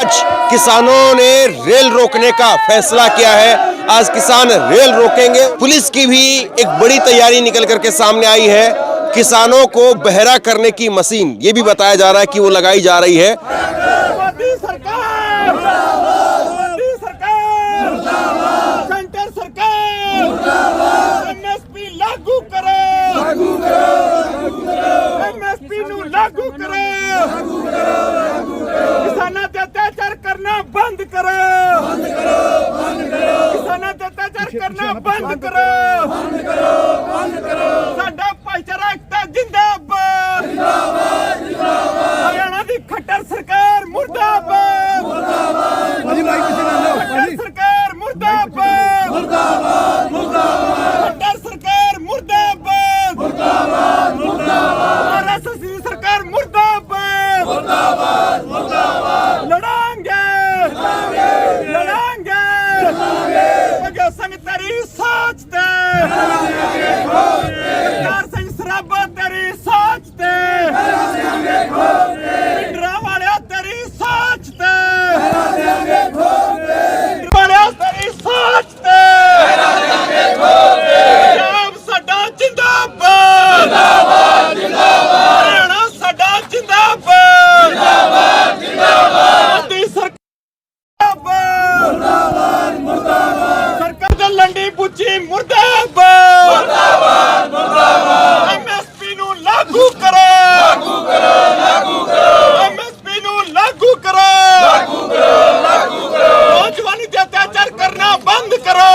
आज किसानों ने रेल रोकने का फैसला किया है। आज किसान रेल रोकेंगे। पुलिस की भी एक बड़ी तैयारी निकल करके सामने आई है। किसानों को बहरा करने की मशीन, ये भी बताया जा रहा है कि वो लगाई जा रही है। मोदी सरकार, मोदी सरकार, सेंटर सरकार, एमएसपी लागू करो, एमएसपी नू लागू करो, किसानां ते अत्याचार करना बंद करो, किसानां ते अत्याचार करना बंद करो, साडा भाईचारा एकता जिंदाबाद, हरियाणा दी खट्टर सरकार मुर्दाबाद, खट्टर सरकार मुर्दाबाद, खट्टर सरकार मुर्दाबाद, आरएसएस की सरकार मुर्दाबाद, लड़ांगे, लड़ांगे, भगत सिंह तेरी सोच ते, सरदार सिंह सराबा तेरी सोच ते, पिंडरा वाले तेरी सोच ते, वाले तेरी सोच ते, पंजाब साडा जिंदाबाद, हरियाणा साडा जिंदाबाद, मोदी सरकार सरकार दी लंडी पुची मुर्दाबाद, एमएसपी नू लागू करो, एमएसपी नू लागू करो, नौजवानी ते अत्याचार करना बंद करो,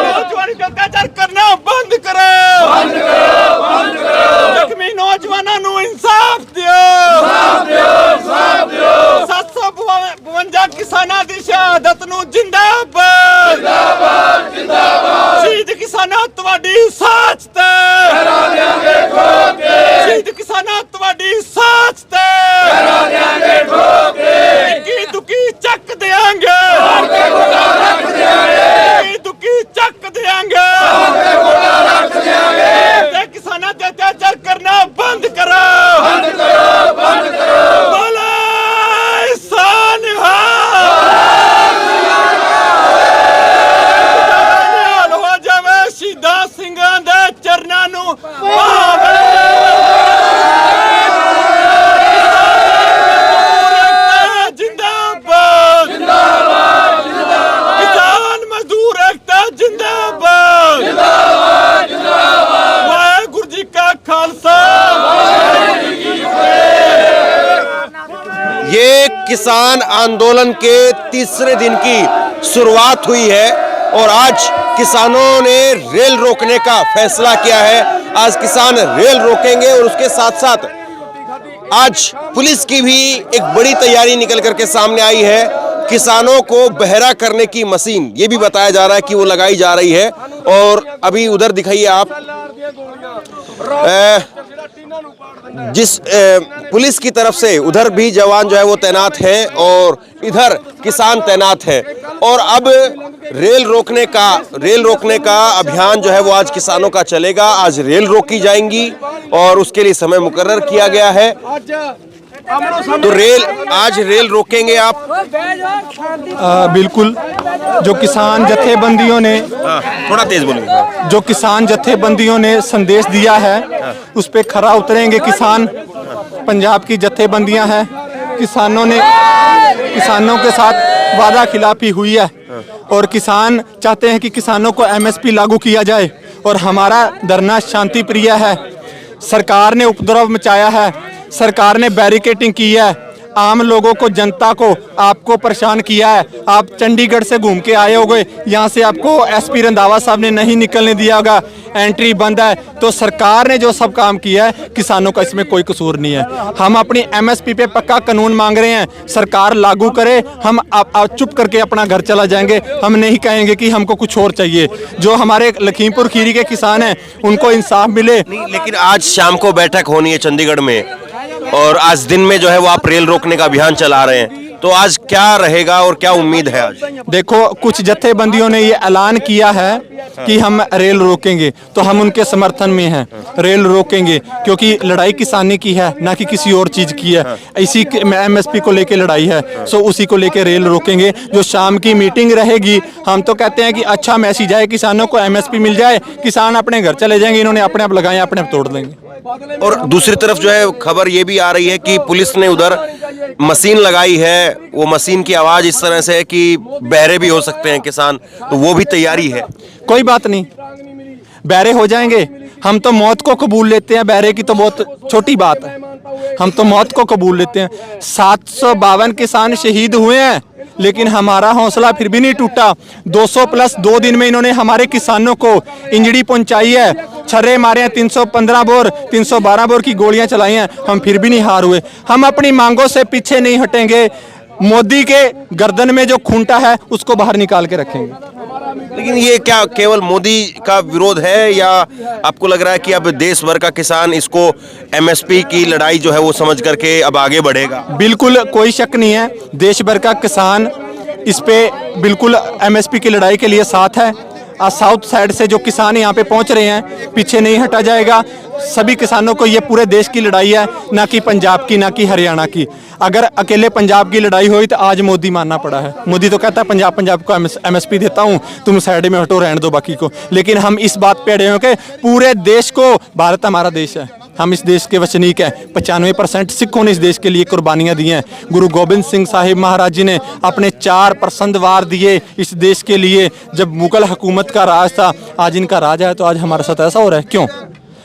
नौजवानी ते अत्याचार करना बंद करो, जख्मी नौजवानों नू इंसाफ दियो, 752 किसानां दी शहादत नू जिंदाबाद, शहीद किसानां तुहाडी सोच ते, शहीद किसानां तुहाडी सोच ते, इक्की दुक्की चक देंगे, इक्की दुक्की चक देंगे, ते किसानां ते अत्याचार करना बंद करो, बोलो सानिहा, हो जावे शहीदां ਸਿੰਘਾਂ ਦੇ ਚਰਨਾਂ ਨੂੰ ਭਾਵੇਂ जिंदाबाद, किसान मजदूर एकता जिंदाबाद, वाहेगुरु जी का खालसा। ये किसान आंदोलन के तीसरे दिन की शुरुआत हुई है और आज किसानों ने रेल रोकने का फैसला किया है। आज किसान रेल रोकेंगे और उसके साथ साथ आज पुलिस की भी एक बड़ी तैयारी निकल करके सामने आई है। किसानों को बहरा करने की मशीन, ये भी बताया जा रहा है कि वो लगाई जा रही है। और अभी उधर दिखाइए आप, जिस पुलिस की तरफ से उधर भी जवान जो है वो तैनात है और इधर किसान तैनात है। और अब रेल रोकने का अभियान जो है वो आज किसानों का चलेगा। आज रेल रोकी जाएंगी और उसके लिए समय मुकर्रर किया गया है। तो आज रेल रोकेंगे आप? बिल्कुल। जो किसान जत्थेबंदियों ने, थोड़ा तेज बोलिए, जो किसान जत्थेबंदियों ने संदेश दिया है उस पे खरा उतरेंगे किसान। पंजाब की जत्थेबंदियां हैं, किसानों के साथ वादा खिलाफी हुई है और किसान चाहते हैं कि किसानों को एमएसपी लागू किया जाए। और हमारा धरना शांति प्रिय है। सरकार ने उपद्रव मचाया है, सरकार ने बैरिकेडिंग की है, आम लोगों को, जनता को, आपको परेशान किया है। आप चंडीगढ़ से घूम के आए होगे, यहाँ से आपको एसपी रंधावा साहब ने नहीं निकलने दिया होगा, एंट्री बंद है। तो सरकार ने जो सब काम किया है, किसानों का इसमें कोई कसूर नहीं है। हम अपनी एमएसपी पे पक्का कानून मांग रहे हैं, सरकार लागू करे। हम आप चुप करके अपना घर चला जाएंगे। हम नहीं कहेंगे कि हमको कुछ और चाहिए। जो हमारे लखीमपुर खीरी के किसान हैं उनको इंसाफ मिले। लेकिन आज शाम को बैठक होनी है चंडीगढ़ में और आज दिन में जो है वो आप रेल रोकने का अभियान चला रहे हैं, तो आज क्या रहेगा और क्या उम्मीद है आज? देखो, कुछ जत्थेबंदियों ने ये ऐलान किया है कि हम रेल रोकेंगे, तो हम उनके समर्थन में हैं। रेल रोकेंगे क्योंकि लड़ाई किसानी की है, ना कि किसी और चीज की है। इसी MSP को लेके लड़ाई है, सो उसी को लेके रेल रोकेंगे। जो शाम की मीटिंग रहेगी, हम तो कहते हैं कि अच्छा मैसेज आए, किसानों को MSP मिल जाए, किसान अपने घर चले जाएंगे। इन्होंने अपने आप लगाए, अपने आप तोड़ देंगे। और दूसरी तरफ जो है खबर ये भी आ रही है कि पुलिस ने उधर मशीन लगाई है, वो मशीन की आवाज इस तरह से है कि बहरे भी हो सकते हैं किसान, तो वो भी तैयारी है। कोई बात नहीं, बहरे हो जाएंगे। हम तो मौत को कबूल लेते हैं, बहरे की तो बहुत छोटी बात है। हम तो मौत को कबूल लेते हैं। 752 किसान शहीद हुए हैं, लेकिन हमारा हौसला फिर भी नहीं टूटा। 200 प्लस 2 दिन में इन्होंने हमारे किसानों को इंजरी पहुंचाई है, छर्रे मारे हैं, 315 बोर 312 बोर की गोलियां चलाई हैं। हम फिर भी नहीं हार हुए। हम अपनी मांगों से पीछे नहीं हटेंगे। मोदी के गर्दन में जो खूंटा है उसको बाहर निकाल के रखेंगे। लेकिन ये क्या केवल मोदी का विरोध है, या आपको लग रहा है कि अब देश भर का किसान इसको MSP की लड़ाई जो है वो समझ करके अब आगे बढ़ेगा? बिल्कुल कोई शक नहीं है, देश भर का किसान इस पे बिल्कुल MSP की लड़ाई के लिए साथ है। साउथ साइड से जो किसान यहाँ पे पहुँच रहे हैं, पीछे नहीं हटा जाएगा। सभी किसानों को ये पूरे देश की लड़ाई है, ना कि पंजाब की, ना कि हरियाणा की। अगर अकेले पंजाब की लड़ाई हुई तो आज मोदी मानना पड़ा है। मोदी तो कहता है पंजाब को MSP देता हूँ, तुम साइड में हटो, रहने दो बाकी को। लेकिन हम इस बात पे अड़े हो कि पूरे देश को, भारत हमारा देश है, हम इस देश के वसनीक हैं। 95% सिखों ने इस देश के लिए कुर्बानियां दी हैं। गुरु गोबिंद सिंह साहिब महाराज जी ने अपने 4 प्रसंद वार दिए इस देश के लिए, जब मुगल हुकूमत का राज था। आज इनका राज है, तो आज हमारे साथ ऐसा हो रहा है क्यों?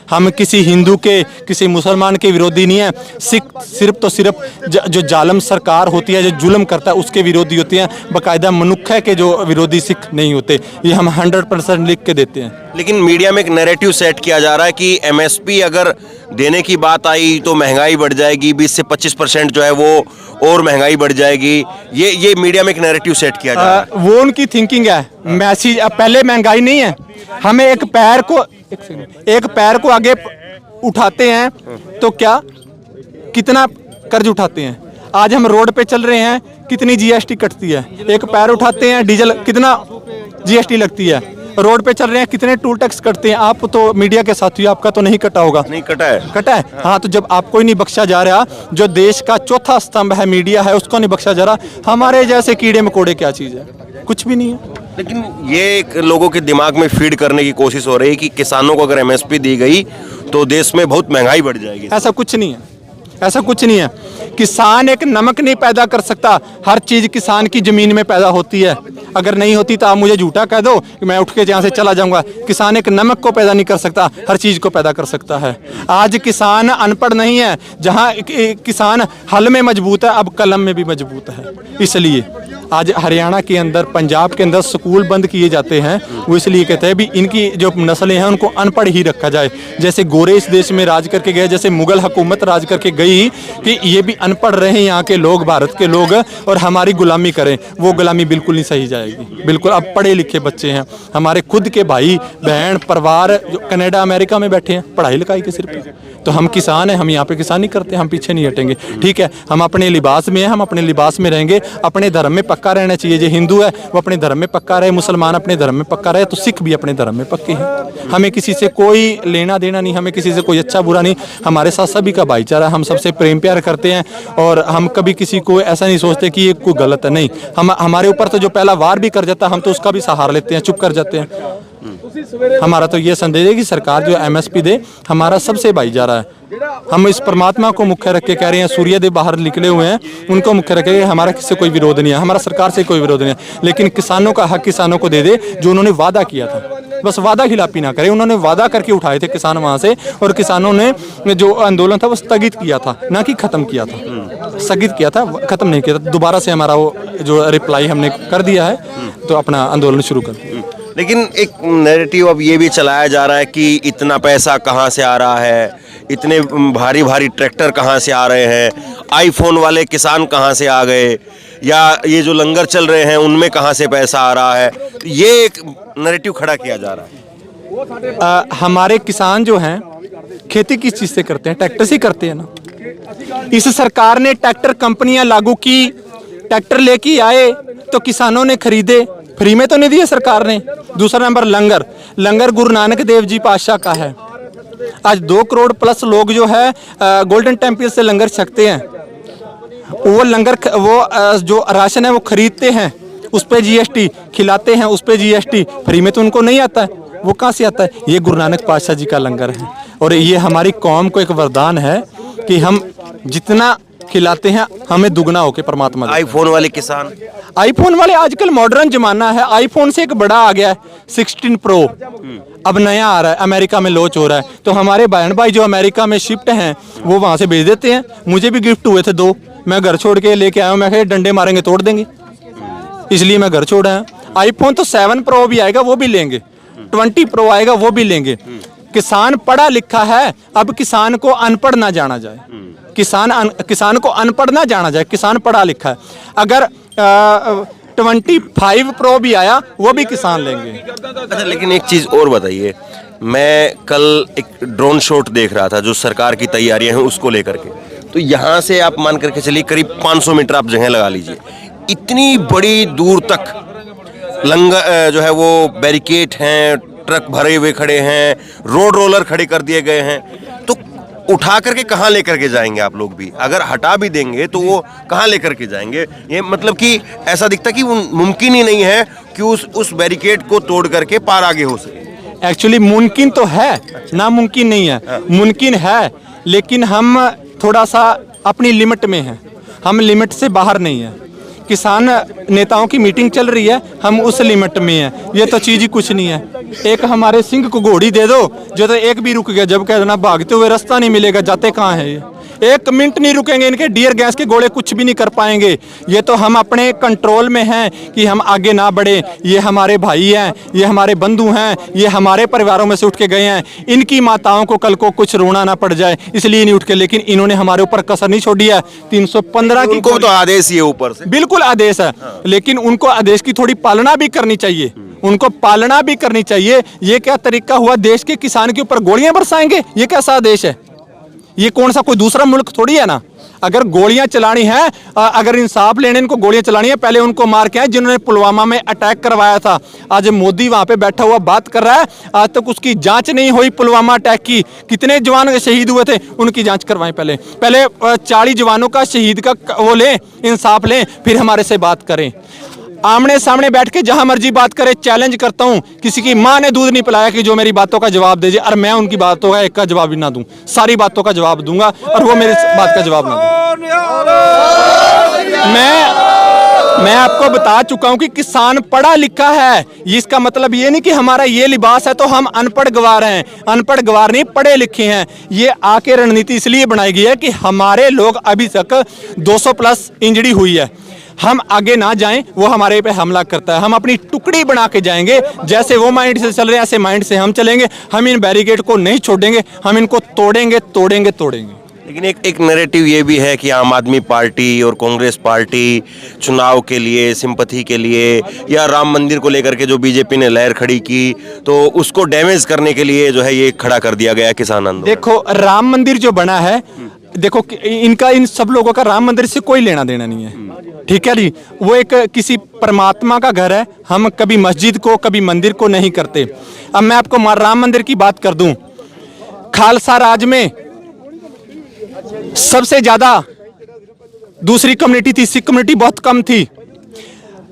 हम किसी हिंदू के, किसी मुसलमान के विरोधी नहीं है। सिख सिर्फ तो सिर्फ जो जालम सरकार होती है, जो जुल्म करता है, उसके विरोधी होती हैं। बाकायदा मनुक्ख है के जो विरोधी सिख नहीं होते। ये हम 100% लिख के देते हैं। लेकिन मीडिया में एक नैरेटिव सेट किया जा रहा है कि MSP अगर देने की बात आई तो महंगाई बढ़ जाएगी, 20 से 25% जो है वो और महंगाई बढ़ जाएगी। ये मीडिया में एक नैरेटिव सेट किया जा रहा है। वो उनकी थिंकिंग है। मैसेज पहले महंगाई नहीं है, हमें एक पैर को आगे उठाते हैं तो क्या, कितना कर्ज उठाते हैं। आज हम रोड पे चल रहे हैं, कितनी GST कटती है। एक पैर उठाते हैं, डीजल कितना GST लगती है। रोड पे चल रहे हैं, कितने टोल टैक्स कटते हैं। आप तो मीडिया के साथी, आपका तो नहीं कटा होगा। नहीं कटा है। कटा है, हाँ। तो जब आपको ही नहीं बख्शा जा रहा, जो देश का चौथा स्तंभ है मीडिया है, उसको नहीं बख्शा जा रहा, हमारे जैसे कीड़े मकोड़े क्या चीज़ है? कुछ भी नहीं है। लेकिन ये एक लोगों के दिमाग में फीड करने की कोशिश हो रही है कि किसानों को अगर MSP दी गई तो देश में बहुत महंगाई बढ़ जाएगी। ऐसा कुछ नहीं है, ऐसा कुछ नहीं है। किसान एक नमक नहीं पैदा कर सकता। हर चीज किसान की जमीन में पैदा होती है। अगर नहीं होती तो आप मुझे झूठा कह दो कि मैं उठ के यहाँ से चला जाऊंगा। किसान एक नमक को पैदा नहीं कर सकता, हर चीज को पैदा कर सकता है। आज किसान अनपढ़ नहीं है। जहाँ किसान हल में मजबूत है, अब कलम में भी मजबूत है। इसलिए आज हरियाणा के अंदर, पंजाब के अंदर स्कूल बंद किए जाते हैं। वो इसलिए कहते हैं भी इनकी जो नस्लें हैं उनको अनपढ़ ही रखा जाए। जैसे गोरे इस देश में राज करके गए, जैसे मुगल हुकूमत राज करके गई, कि ये भी अनपढ़ रहे यहाँ के लोग, भारत के लोग, और हमारी गुलामी करें। वो गुलामी बिल्कुल नहीं सही जाएगी। बिल्कुल अब पढ़े लिखे बच्चे हैं, हमारे खुद के भाई बहन परिवार जो कनाडा अमेरिका में बैठे हैं, पढ़ाई लिखाई के सिर पे। तो हम किसान हैं, हम यहाँ पे किसानी करते हैं, हम पीछे नहीं हटेंगे। ठीक है, हम अपने लिबास में हैं, हम अपने लिबास में रहेंगे। अपने धर्म में पक्का रहना चाहिए। जो हिंदू है वो अपने धर्म में पक्का रहे, मुसलमान अपने धर्म में पक्का रहे, तो सिख भी अपने धर्म में पक्के हैं। हमें किसी से कोई लेना देना नहीं, हमें किसी से कोई अच्छा बुरा नहीं। हमारे साथ सभी का भाईचारा, हम सबसे प्रेम प्यार करते हैं, और हम कभी किसी को ऐसा नहीं सोचते कि ये कोई गलत है। नहीं, हम हमारे ऊपर तो जो पहला वार भी कर जाता है, हम तो उसका भी सहारा लेते हैं, चुप कर जाते हैं। हमारा तो ये संदेश है कि सरकार जो MSP दे, हमारा सबसे भाईचारा है। हम इस परमात्मा को मुख्य रख के कह रहे हैं, सूर्यदेव बाहर निकले हुए हैं, उनको मुख्य रख के हमारा किससे कोई विरोध नहीं है, हमारा सरकार से कोई विरोध नहीं है। लेकिन किसानों का हक किसानों को दे दे, जो उन्होंने वादा किया था। बस वादा खिलाफी ना करे। उन्होंने वादा करके उठाए थे किसान वहां से, और किसानों ने जो आंदोलन था वो स्थगित किया था, ना कि खत्म किया था। स्थगित किया था, खत्म नहीं किया था। दोबारा से हमारा वो जो रिप्लाई हमने कर दिया है, तो अपना आंदोलन शुरू कर दिया। लेकिन एक नैरेटिव अब ये भी चलाया जा रहा है कि इतना पैसा कहाँ से आ रहा है, इतने भारी भारी ट्रैक्टर कहाँ से आ रहे हैं, आईफोन वाले किसान कहाँ से आ गए, या ये जो लंगर चल रहे हैं उनमें कहाँ से पैसा आ रहा है। ये एक नैरेटिव खड़ा किया जा रहा है। हमारे किसान जो हैं खेती किस चीज़ से करते हैं? ट्रैक्टर से करते हैं ना। इस सरकार ने ट्रैक्टर कंपनियां लागू की, ट्रैक्टर लेके आए तो किसानों ने खरीदे, फ्री में तो नहीं दिए सरकार ने। दूसरा नंबर लंगर, लंगर गुरु नानक देव जी पातशाह का है। आज 2 करोड़ प्लस लोग जो है गोल्डन टेम्पल से लंगर छकते हैं। वो लंगर जो राशन है वो खरीदते हैं, उस पर जीएसटी, खिलाते हैं उस पर जीएसटी, फ्री में तो उनको नहीं आता है, वो कहाँ से आता है? ये गुरु नानक पातशाह जी का लंगर है। और ये हमारी कौम को एक वरदान है कि हम जितना खिलाते हैं हमें दुगना होके परमात्मा देता है। आईफोन वाले किसान, आईफोन वाले, आजकल मॉडर्न जमाना है, आईफोन से एक बड़ा आ गया है 16 प्रो, अब नया आ रहा है, अमेरिका में लॉन्च हो रहा है। तो हमारे बहन भाई जो अमेरिका में शिफ्ट हैं वो वहाँ से भेज देते हैं। मुझे भी गिफ्ट हुए थे 2, मैं घर छोड़ के लेके आया हूँ। मैं डंडे मारेंगे तोड़ देंगे, इसलिए मैं घर छोड़ा है। आईफोन तो 7 प्रो भी आएगा वो भी लेंगे, 20 प्रो आएगा वो भी लेंगे। किसान पढ़ा लिखा है, अब किसान को अनपढ़ ना जाना जाए, किसान को अनपढ़ ना जाना जाए, किसान पढ़ा लिखा है। अगर 25 प्रो भी आया वो भी किसान लेंगे। अच्छा, लेकिन एक चीज और बताइए, मैं कल एक ड्रोन शॉट देख रहा था जो सरकार की तैयारियां हैं उसको लेकर के, तो यहाँ से आप मान करके चलिए करीब 500 मीटर आप जगह लगा लीजिए, इतनी बड़ी दूर तक लंगर जो है वो बैरिकेड हैं, ट्रक भरे हुए खड़े हैं, रोड रोलर खड़े कर दिए गए हैं, तो उठा करके कहाँ लेकर के जाएंगे आप लोग भी? अगर हटा भी देंगे तो वो कहाँ लेकर के जाएंगे? ये मतलब कि ऐसा दिखता कि मुमकिन ही नहीं है कि उस बैरिकेड को तोड़ करके पार आगे हो सके। एक्चुअली मुमकिन तो है, नामुमकिन नहीं है, मुमकिन है, लेकिन हम थोड़ा सा अपनी लिमिट में हैं, हम लिमिट से बाहर नहीं है। किसान नेताओं की मीटिंग चल रही है, हम उस लिमिट में हैं, ये तो चीज़ ही कुछ नहीं है। एक हमारे सिंह को घोड़ी दे दो जो तो एक भी रुक गया, जब कह देना भागते हुए रास्ता नहीं मिलेगा, जाते कहाँ है ये? 1 मिनट नहीं रुकेंगे, इनके डियर गैस के गोले कुछ भी नहीं कर पाएंगे। ये तो हम अपने कंट्रोल में हैं कि हम आगे ना बढ़े। ये हमारे भाई हैं, ये हमारे बंधु हैं, ये हमारे परिवारों में से उठ के गए हैं। इनकी माताओं को कल को कुछ रोना ना पड़ जाए इसलिए नहीं उठ के, लेकिन इन्होंने हमारे ऊपर कसर नहीं छोड़ी है। 315 की उनको तो आदेश ही है ऊपर से, बिल्कुल आदेश है, लेकिन उनको आदेश की थोड़ी पालना भी करनी चाहिए, उनको पालना भी करनी चाहिए। ये क्या तरीका हुआ? देश के किसान के ऊपर गोलियां बरसाएंगे, ये कैसा आदेश है? ये कौन सा कोई दूसरा मुल्क थोड़ी है ना। अगर गोलियां चलानी है, अगर इंसाफ लेने इनको गोलियां चलानी है, पहले उनको मार के आए जिन्होंने पुलवामा में अटैक करवाया था। आज मोदी वहां पे बैठा हुआ बात कर रहा है, आज तक उसकी जांच नहीं हुई पुलवामा अटैक की, कितने जवान शहीद हुए थे उनकी जांच करवाएं। पहले 40 जवानों का शहीद का वो लें, इंसाफ लें, फिर हमारे से बात करें। आमने सामने बैठ के जहां मर्जी बात करे। चैलेंज करता हूं, किसी की मां ने दूध नहीं पिलाया कि जो मेरी बातों का जवाब दे दे, और मैं उनकी बातों का एक का जवाब भी ना दूं, सारी बातों का जवाब दूंगा और वो मेरी बात का जवाब ना दूं। मैं आपको बता चुका हूं कि किसान पढ़ा लिखा है, इसका मतलब ये नहीं कि हमारा ये लिबास है तो हम अनपढ़ गवार हैं। अनपढ़ गवार नहीं, पढ़े लिखे हैं। ये आके रणनीति इसलिए बनाई गई है कि हमारे लोग अभी तक 200 प्लस इंजरी हुई है, हम आगे ना जाएं, वो हमारे पे हमला करता है। हम अपनी टुकड़ी बना के जाएंगे, जैसे वो माइंड से चल रहे हैं ऐसे माइंड से हम चलेंगे। हम इन बैरिकेड को नहीं छोड़ेंगे, हम इनको तोड़ेंगे तोड़ेंगे तोड़ेंगे। लेकिन एक नैरेटिव ये भी है कि आम आदमी पार्टी और कांग्रेस पार्टी चुनाव के लिए, सिंपैथी के लिए, या राम मंदिर को लेकर के जो बीजेपी ने लहर खड़ी की तो उसको डैमेज करने के लिए जो है ये खड़ा कर दिया गया किसान आंदोलन। देखो, राम मंदिर जो बना है, देखो इनका, इन सब लोगों का राम मंदिर से कोई लेना देना नहीं है, ठीक है जी। वो एक किसी परमात्मा का घर है, हम कभी मस्जिद को कभी मंदिर को नहीं करते। अब मैं आपको राम मंदिर की बात कर दूं, खालसा राज में सबसे ज्यादा दूसरी कम्युनिटी थी, सिख कम्युनिटी बहुत कम थी।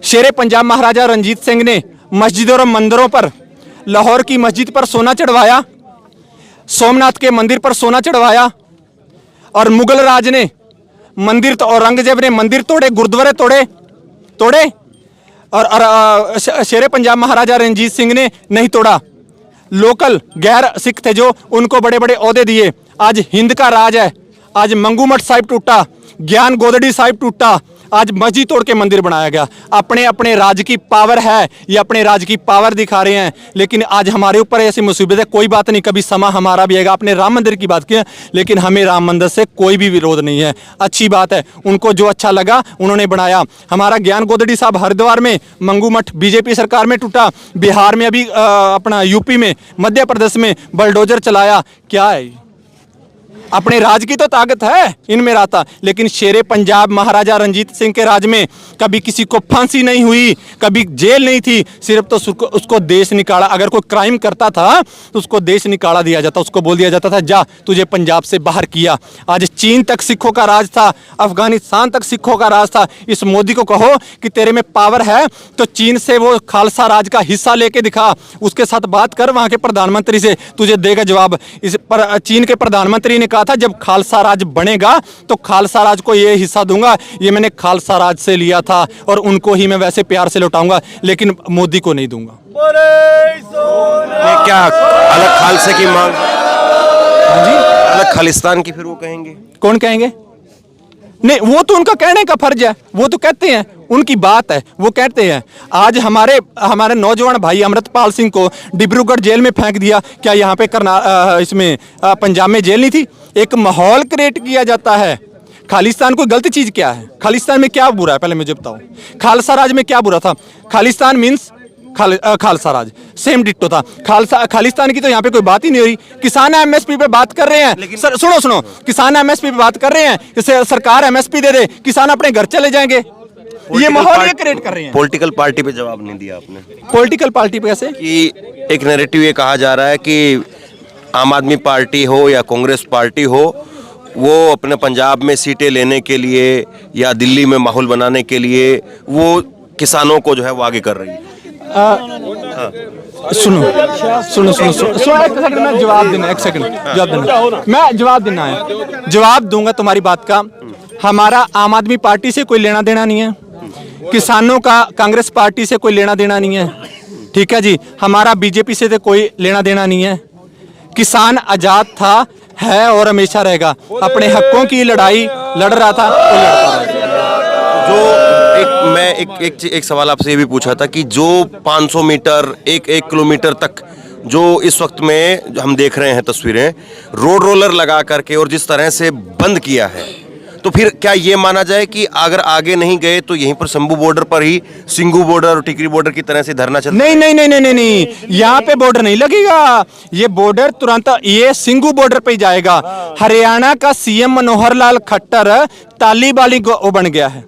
शेरे पंजाब महाराजा रंजीत सिंह ने मस्जिदों और मंदिरों पर, लाहौर की मस्जिद पर सोना चढ़वाया, सोमनाथ के मंदिर पर सोना चढ़वाया, और मुगल राज ने मंदिर तो, औरंगजेब ने मंदिर तोड़े, गुरुद्वारे तोड़े, और शेरे पंजाब महाराजा रंजीत सिंह ने नहीं तोड़ा। लोकल गैर सिख थे जो, उनको बड़े बड़े ओहदे दिए। आज हिंद का राज है, आज मंगू मठ साहिब टूटा, ज्ञान गोदड़ी साहिब टूटा, आज मस्जिद तोड़ के मंदिर बनाया गया। अपने अपने राज की पावर है, ये अपने राज की पावर दिखा रहे हैं, लेकिन आज हमारे ऊपर ऐसी मुसीबत है। कोई बात नहीं, कभी समा हमारा भी आएगा। आपने राम मंदिर की बात की है, लेकिन हमें राम मंदिर से कोई भी विरोध नहीं है, अच्छी बात है। उनको जो अच्छा लगा उन्होंने बनाया। हमारा ज्ञान गोदड़ी साहब हरिद्वार में, मंगू मठ बीजेपी सरकार में टूटा, बिहार में अभी अपना यूपी में, मध्य प्रदेश में बुलडोजर चलाया, क्या है? अपने राज की तो ताकत है इनमें रहता, लेकिन शेरे पंजाब महाराजा रंजीत सिंह के राज में कभी किसी को फांसी नहीं हुई, कभी जेल नहीं थी, सिर्फ तो उसको देश निकाला। अगर कोई क्राइम करता था तो उसको देश निकाला दिया जाता, उसको बोल दिया जाता था जा तुझे पंजाब से बाहर किया। आज चीन तक सिखों का राज था, अफगानिस्तान तक सिखों का राज था। इस मोदी को कहो कि तेरे में पावर है तो चीन से वो खालसा राज का हिस्सा लेके दिखा, उसके साथ बात कर वहां के प्रधानमंत्री से, तुझे देगा जवाब। इस पर चीन के प्रधानमंत्री ने कहा था जब खालसा राज बनेगा तो खालसा राज को ये हिस्सा दूंगा, ये मैंने खालसा राज से लिया था और उनको ही मैं वैसे प्यार से लौटाऊंगा, लेकिन मोदी को नहीं दूंगा। ये क्या अलग खालसे की मांग, जी अलग खालिस्तान की फिर वो कहेंगे? कौन कहेंगे? नहीं, वो तो उनका कहने का फर्ज है, वो तो कहते हैं, उनकी बात है, वो कहते हैं। आज हमारे नौजवान भाई अमृतपाल सिंह को डिब्रूगढ़ जेल में फेंक दिया, क्या यहाँ पे इसमें पंजाब में जेल नहीं थी? एक माहौल क्रिएट किया जाता है। खालिस्तान कोई गलत चीज क्या है? खालिस्तान में क्या बुरा है पहले मुझे बताओ। खालसा राज में क्या बुरा था? खालिस्तान मीन्स खालसा राज सेम डिट्टो था। खालिस्तान की तो यहाँ पे कोई बात ही नहीं हो रही। किसान एमएसपी पे बात कर रहे हैं, सर सुनो, किसान एमएसपी पे बात कर रहे हैं, इसे सरकार एमएसपी दे दे, किसान अपने घर चले जाएंगे। ये माहौल ये क्रिएट कर रहे हैं। पॉलिटिकल पार्टी पे जवाब नहीं दिया आपने। पॉलिटिकल पार्टी पे कैसे? कि एक नैरेटिव ये कहा जा रहा है कि आम आदमी पार्टी हो या कांग्रेस पार्टी हो, वो अपने पंजाब में सीटें लेने के लिए या दिल्ली में माहौल बनाने के लिए वो किसानों को जो है वो आगे कर रही है। सुनो एक सेकंड, मैं जवाब देना, एक सेकंड जवाब देना, मैं जवाब देना है, जवाब दूंगा तुम्हारी बात का। हमारा आम आदमी पार्टी से कोई लेना देना नहीं है, किसानों का कांग्रेस पार्टी से कोई लेना देना नहीं है, ठीक है जी। हमारा बीजेपी से तो कोई लेना देना नहीं है। किसान आजाद था, है और हमेशा रहेगा। अपने हकों की लड़ाई लड़ रहा था और लड़ता रहेगा। जो मैं एक सवाल आपसे ये भी पूछा था कि जो 500 मीटर एक किलोमीटर तक जो इस वक्त में हम देख रहे हैं तस्वीरें, रोड रोलर लगा करके और जिस तरह से बंद किया है, तो फिर क्या ये माना जाए कि अगर आगे नहीं गए तो यहीं पर शंभू बॉर्डर पर ही सिंगू बॉर्डर और टिकरी बॉर्डर की तरह से धरना चल? नहीं, यहाँ पे बॉर्डर नहीं लगेगा। ये बॉर्डर तुरंत ये सिंगू बॉर्डर पे ही जाएगा। हरियाणा का सीएम मनोहर लाल खट्टर तालिबानी बन गया है,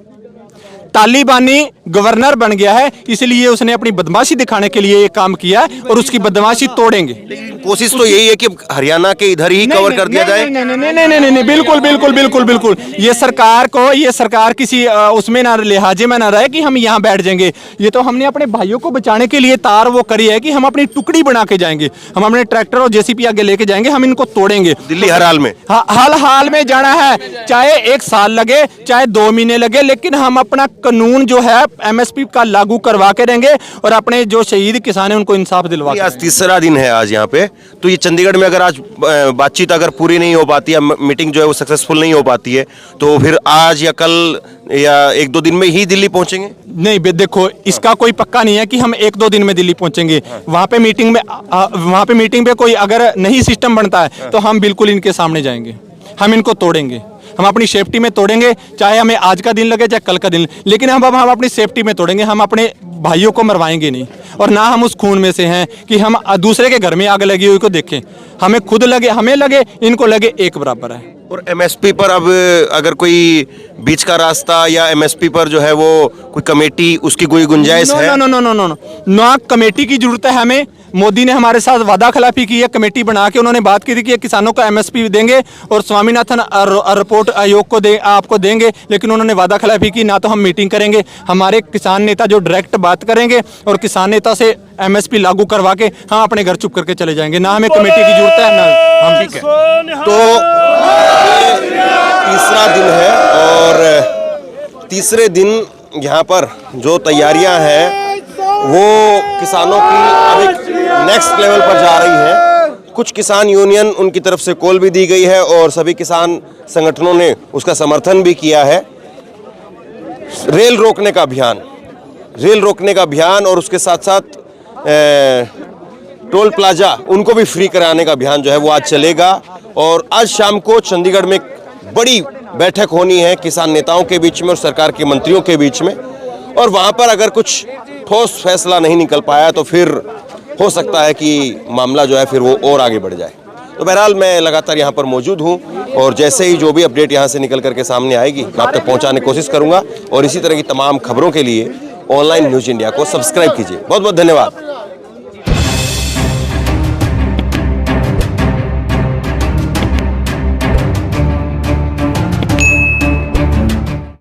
तालिबानी गवर्नर बन गया है, इसलिए उसने अपनी बदमाशी दिखाने के लिए ये काम किया और उसकी बदमाशी तोड़ेंगे। कोशिश तो यही है कि हरियाणा के इधर ही कवर कर दिया जाए। नहीं, बिल्कुल। ये सरकार किसी उसमें ना लिहाजे में ना रहे कि हम यहाँ बैठ जाएंगे। ये तो हमने अपने भाइयों को बचाने के लिए तार वो करी है कि हम अपनी टुकड़ी बना के जाएंगे, हम अपने ट्रैक्टर और जेसीबी आगे लेके जाएंगे, हम इनको तोड़ेंगे। दिल्ली हर हाल में, हाल में जाना है, चाहे 1 साल लगे, चाहे 2 महीने लगे, लेकिन हम अपना कानून जो है एमएसपी का लागू करवा के देंगे और अपने जो शहीद किसान हैं उनको इंसाफ दिलवा के। आज तीसरा दिन है आज यहाँ पे, तो ये चंडीगढ़ में अगर आज बातचीत अगर पूरी नहीं हो पाती या मीटिंग जो है वो सक्सेसफुल नहीं हो पाती है, तो फिर आज या कल या 1-2 दिन में ही दिल्ली पहुंचेंगे? नहीं देखो, इसका कोई पक्का नहीं है कि हम 1-2 दिन में दिल्ली पहुंचेंगे। वहां पे मीटिंग में कोई अगर नहीं सिस्टम बनता है तो हम बिल्कुल इनके सामने जाएंगे, हम इनको तोड़ेंगे, हम अपनी सेफ्टी में तोड़ेंगे, चाहे हमें आज का दिन लगे चाहे कल का दिन, लेकिन हम अपनी सेफ्टी में तोड़ेंगे। हम अपने भाइयों को मरवाएंगे नहीं, और ना हम उस खून में से हैं कि हम दूसरे के घर में आग लगी हुई को देखें। हमें खुद लगे, हमें लगे, इनको लगे, एक बराबर है। और एमएसपी पर अब अगर कोई बीच का रास्ता या एमएसपी पर जो है वो कोई कमेटी, उसकी कोई गुंजाइश है? नो, कमेटी की जरूरत है हमें। मोदी ने हमारे साथ वादा खिलाफी की है, कमेटी बना के उन्होंने बात की थी कि किसानों को एमएसपी देंगे और स्वामीनाथन रिपोर्ट आयोग को आपको देंगे, लेकिन उन्होंने वादा खिलाफी की। ना तो हम मीटिंग करेंगे, हमारे किसान नेता जो डायरेक्ट बात करेंगे और किसान नेता से एमएसपी लागू करवा के हम अपने घर चुप करके चले जाएंगे। ना हमें कमेटी की जरूरत है, ना हम। ठीक है, तो तीसरा दिन है और तीसरे दिन यहाँ पर जो तैयारियां हैं वो किसानों की अब एक नेक्स्ट लेवल पर जा रही है। कुछ किसान यूनियन, उनकी तरफ से कॉल भी दी गई है और सभी किसान संगठनों ने उसका समर्थन भी किया है। रेल रोकने का अभियान और उसके साथ साथ टोल प्लाजा उनको भी फ्री कराने का अभियान जो है वो आज चलेगा। और आज शाम को चंडीगढ़ में एक बड़ी बैठक होनी है किसान नेताओं के बीच में और सरकार के मंत्रियों के बीच में, और वहाँ पर अगर कुछ ठोस फैसला नहीं निकल पाया तो फिर हो सकता है कि मामला जो है फिर वो और आगे बढ़ जाए। तो बहरहाल मैं लगातार यहाँ पर मौजूद हूँ और जैसे ही जो भी अपडेट यहाँ से निकल करके सामने आएगी मैं आप तक पहुँचाने की कोशिश करूँगा। और इसी तरह की तमाम खबरों के लिए ऑनलाइन न्यूज़ इंडिया को सब्सक्राइब कीजिए। बहुत बहुत धन्यवाद।